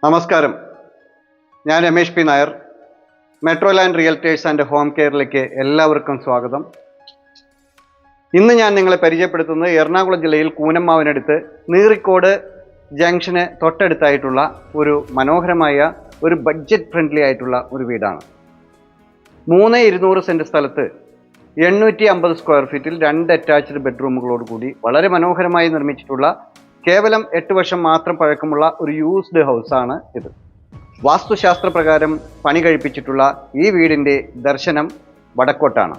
നമസ്കാരം, ഞാൻ Ramesh P Nair. Metro Land Realtors and Home കെയറിലേക്ക് എല്ലാവർക്കും സ്വാഗതം. ഇന്ന് ഞാൻ നിങ്ങളെ പരിചയപ്പെടുത്തുന്നത് എറണാകുളം ജില്ലയിൽ കൂനമ്മാവിനടുത്ത് നീറിക്കോട് ജംഗ്ഷന് തൊട്ടടുത്തായിട്ടുള്ള ഒരു മനോഹരമായ ഒരു ബഡ്ജറ്റ് ഫ്രണ്ട്ലി ആയിട്ടുള്ള ഒരു വീടാണ്. 3,200 സെൻറ്റ് സ്ഥലത്ത് 850 സ്ക്വയർ ഫീറ്റിൽ 2 അറ്റാച്ച്ഡ് ബെഡ്റൂമുകളോട് കൂടി വളരെ മനോഹരമായി നിർമ്മിച്ചിട്ടുള്ള കേവലം 8 വർഷം മാത്രം പഴക്കമുള്ള ഒരു യൂസ്ഡ് ഹൗസാണ് ഇത്. വാസ്തുശാസ്ത്ര പ്രകാരം പണി കഴിപ്പിച്ചിട്ടുള്ള ഈ വീടിൻ്റെ ദർശനം വടക്കോട്ടാണ്.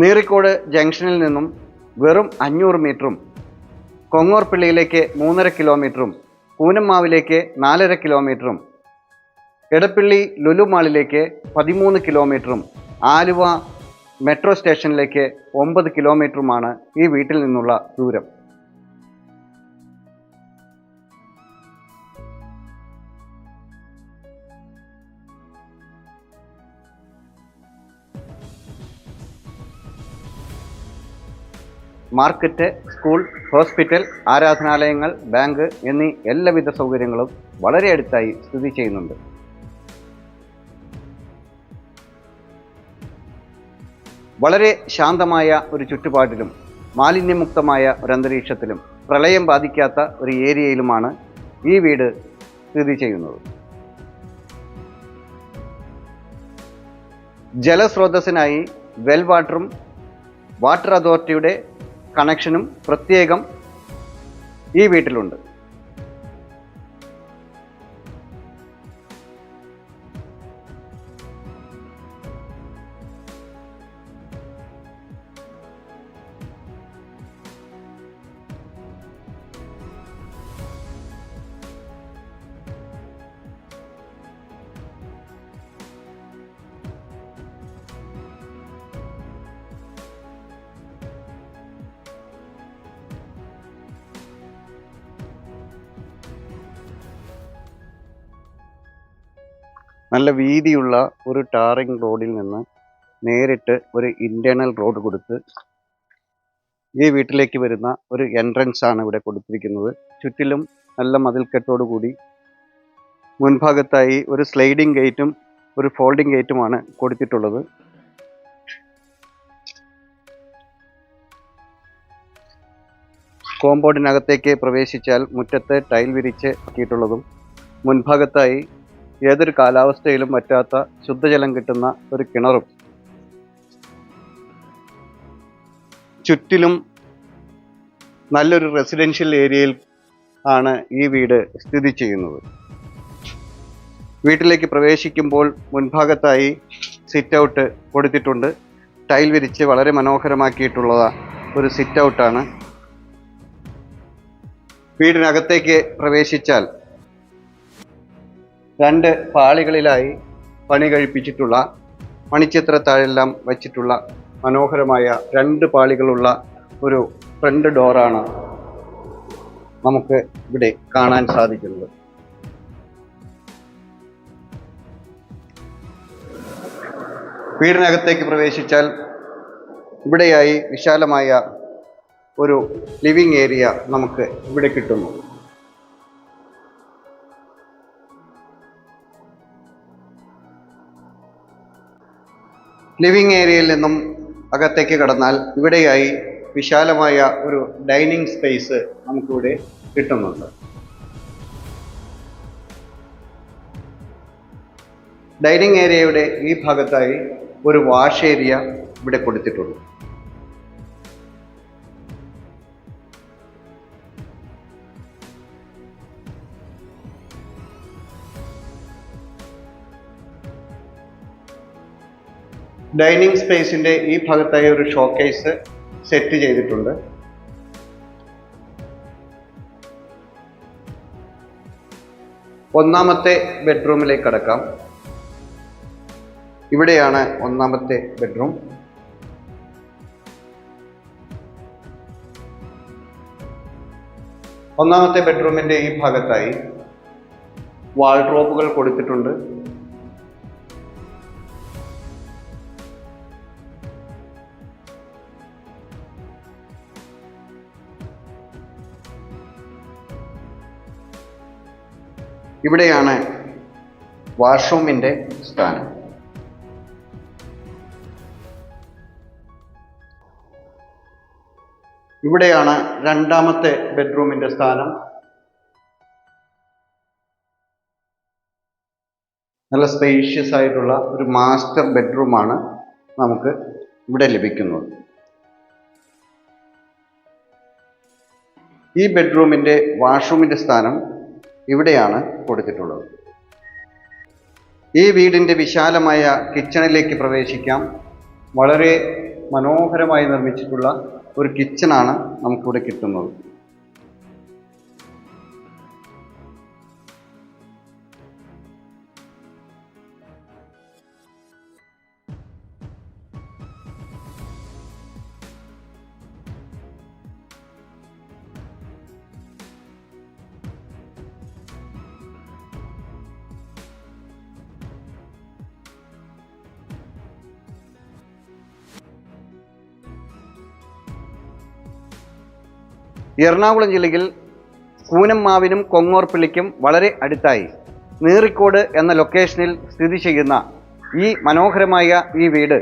നീറിക്കോട് ജംഗ്ഷനിൽ നിന്നും വെറും 500 മീറ്ററും കൊങ്ങോർപ്പിള്ളിയിലേക്ക് 3.5 കിലോമീറ്ററും കൂനമ്മാവിലേക്ക് 4.5 കിലോമീറ്ററും എടപ്പള്ളി ലുലു മാളിലേക്ക് 13 കിലോമീറ്ററും ആലുവ മെട്രോ സ്റ്റേഷനിലേക്ക് 9 കിലോമീറ്ററുമാണ് ഈ വീട്ടിൽ നിന്നുള്ള ദൂരം. മാർക്കറ്റ്, സ്കൂൾ, ഹോസ്പിറ്റൽ, ആരാധനാലയങ്ങൾ, ബാങ്ക് എന്നീ എല്ലാവിധ സൗകര്യങ്ങളും വളരെ അടുത്തായി സ്ഥിതി ചെയ്യുന്നുണ്ട്. വളരെ ശാന്തമായ ഒരു ചുറ്റുപാടിലും മാലിന്യമുക്തമായ ഒരു അന്തരീക്ഷത്തിലും പ്രളയം ബാധിക്കാത്ത ഒരു ഏരിയയിലുമാണ് ഈ വീട് സ്ഥിതി ചെയ്യുന്നത്. ജലസ്രോതസ്സിനായി വെൽ വാട്ടറും വാട്ടർ അതോറിറ്റിയുടെ കണക്ഷനും പ്രത്യേകം ഈ വീട്ടിലുണ്ട്. നല്ല വീതിയുള്ള ഒരു ടാറിംഗ് റോഡിൽ നിന്ന് നേരിട്ട് ഒരു ഇൻറ്റേർണൽ റോഡ് കൊടുത്ത് ഈ വീട്ടിലേക്ക് വരുന്ന ഒരു എൻട്രൻസ് ആണ് ഇവിടെ കൊടുത്തിരിക്കുന്നത്. ചുറ്റിലും നല്ല മതിൽക്കെട്ടോടു കൂടി മുൻഭാഗത്തായി ഒരു സ്ലൈഡിംഗ് ഗേറ്റും ഒരു ഫോൾഡിംഗ് ഗേറ്റുമാണ് കൊടുത്തിട്ടുള്ളത്. കോമ്പൗണ്ടിനകത്തേക്ക് പ്രവേശിച്ചാൽ മുറ്റത്ത് ടൈൽ വിരിച്ച് ആക്കിയിട്ടുള്ളതും മുൻഭാഗത്തായി ഏതൊരു കാലാവസ്ഥയിലും പറ്റാത്ത ശുദ്ധജലം കിട്ടുന്ന ഒരു കിണറും ചുറ്റിലും നല്ലൊരു റെസിഡൻഷ്യൽ ഏരിയയിൽ ആണ് ഈ വീട് സ്ഥിതി ചെയ്യുന്നത്. വീട്ടിലേക്ക് പ്രവേശിക്കുമ്പോൾ മുൻഭാഗത്തായി സിറ്റ് ഔട്ട് കൊടുത്തിട്ടുണ്ട്. ടൈൽ വിരിച്ച് വളരെ മനോഹരമാക്കിയിട്ടുള്ള ഒരു സിറ്റ് ഔട്ടാണ്. വീടിനകത്തേക്ക് പ്രവേശിച്ചാൽ 2 പാളികളിലായി പണി കഴിപ്പിച്ചിട്ടുള്ള മണിച്ചിത്രത്താഴെല്ലാം വച്ചിട്ടുള്ള മനോഹരമായ 2 പാളികളുള്ള ഒരു ഫ്രണ്ട് ഡോറാണ് നമുക്ക് ഇവിടെ കാണാൻ സാധിക്കുന്നത്. വീടിനകത്തേക്ക് പ്രവേശിച്ചാൽ ഇവിടെയായി വിശാലമായ ഒരു ലിവിംഗ് ഏരിയ നമുക്ക് ഇവിടെ കിട്ടുന്നു. ലിവിംഗ് ഏരിയയിൽ നിന്നും അകത്തേക്ക് കടന്നാൽ ഇവിടെയായി വിശാലമായ ഒരു ഡൈനിങ് സ്പേസ് നമുക്കിവിടെ കിട്ടുന്നുണ്ട്. ഡൈനിങ് ഏരിയയുടെ ഈ ഭാഗത്തായി ഒരു വാഷ് ഏരിയ ഇവിടെ കൊടുത്തിട്ടുണ്ട്. ഡൈനിങ് സ്പേസിൻ്റെ ഈ ഭാഗത്തായി ഒരു ഷോക്കേസ് സെറ്റ് ചെയ്തിട്ടുണ്ട്. ഒന്നാമത്തെ ബെഡ്റൂമിലേക്ക് കടക്കാം. ഇവിടെയാണ് ഒന്നാമത്തെ ബെഡ്റൂം. ഒന്നാമത്തെ ബെഡ്റൂമിൻ്റെ ഈ ഭാഗത്തായി വാൾഡ്രോബുകൾ കൊടുത്തിട്ടുണ്ട്. ഇവിടെയാണ് വാഷ്റൂമിൻ്റെ സ്ഥാനം. ഇവിടെയാണ് രണ്ടാമത്തെ ബെഡ്റൂമിൻ്റെ സ്ഥാനം. നല്ല സ്പേഷ്യസ് ആയിട്ടുള്ള ഒരു മാസ്റ്റർ ബെഡ്റൂമാണ് നമുക്ക് ഇവിടെ ലഭിക്കുന്നത്. ഈ ബെഡ്റൂമിൻ്റെ വാഷ്റൂമിൻ്റെ സ്ഥാനം ഇവിടെയാണ് കൊടുത്തിട്ടുള്ളത്. ഈ വീടിൻ്റെ വിശാലമായ കിച്ചണിലേക്ക് പ്രവേശിക്കാം. വളരെ മനോഹരമായി നിർമ്മിച്ചിട്ടുള്ള ഒരു കിച്ചണാണ് നമുക്കിവിടെ കിട്ടുന്നത്. എറണാകുളം ജില്ലയിൽ കൂനമ്മാവിനും കൊങ്ങോർപ്പള്ളിക്കും വളരെ അടുത്തായി നീറിക്കോട് എന്ന ലൊക്കേഷനിൽ സ്ഥിതി ചെയ്യുന്ന ഈ മനോഹരമായ ഈ വീട്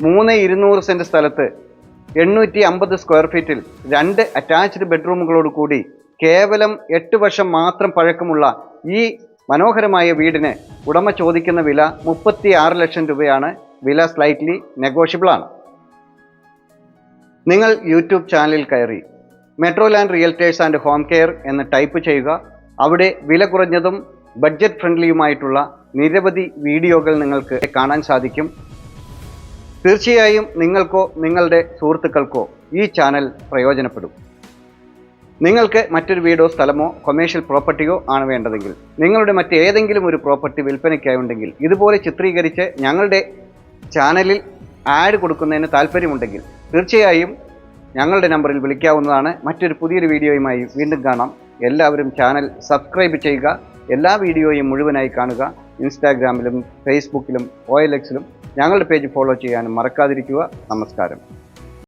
3,200 സെൻറ്റ് സ്ഥലത്ത് 850 സ്ക്വയർ ഫീറ്റിൽ 2 അറ്റാച്ച്ഡ് ബെഡ്റൂമുകളോട് കൂടി കേവലം 8 വർഷം മാത്രം പഴക്കമുള്ള ഈ മനോഹരമായ വീടിന് ഉടമ ചോദിക്കുന്ന വില 36 ലക്ഷം രൂപയാണ്. വില സ്ലൈറ്റ്ലി നെഗോഷ്യബിളാണ്. നിങ്ങൾ യൂട്യൂബ് ചാനലിൽ കയറി മെട്രോലാൻഡ് റിയൽറ്റേഴ്സ് ആൻഡ് ഹോം കെയർ എന്ന് ടൈപ്പ് ചെയ്യുക. അവിടെ വില കുറഞ്ഞതും ബഡ്ജറ്റ് ഫ്രണ്ട്ലിയുമായിട്ടുള്ള നിരവധി വീഡിയോകൾ നിങ്ങൾക്ക് കാണാൻ സാധിക്കും. തീർച്ചയായും നിങ്ങൾക്കോ നിങ്ങളുടെ സുഹൃത്തുക്കൾക്കോ ഈ ചാനൽ പ്രയോജനപ്പെടും. നിങ്ങൾക്ക് മറ്റൊരു വീടോ സ്ഥലമോ കൊമേഴ്ഷ്യൽ പ്രോപ്പർട്ടിയോ ആണ് വേണ്ടതെങ്കിൽ, നിങ്ങളുടെ മറ്റേതെങ്കിലും ഒരു പ്രോപ്പർട്ടി വിൽപ്പനയ്ക്കായി ഉണ്ടെങ്കിൽ, ഇതുപോലെ ചിത്രീകരിച്ച് ഞങ്ങളുടെ ചാനലിൽ ആഡ് കൊടുക്കുന്നതിന് താല്പര്യമുണ്ടെങ്കിൽ തീർച്ചയായും ഞങ്ങളുടെ നമ്പറിൽ വിളിക്കാവുന്നതാണ്. മറ്റൊരു പുതിയൊരു വീഡിയോയുമായി വീണ്ടും കാണാം. എല്ലാവരും ചാനൽ സബ്സ്ക്രൈബ് ചെയ്യുക. എല്ലാ വീഡിയോയും മുഴുവനായി കാണുക. ഇൻസ്റ്റാഗ്രാമിലും ഫേസ്ബുക്കിലും OLXിലും ഞങ്ങളുടെ പേജ് ഫോളോ ചെയ്യാനും മറക്കാതിരിക്കുക. നമസ്കാരം.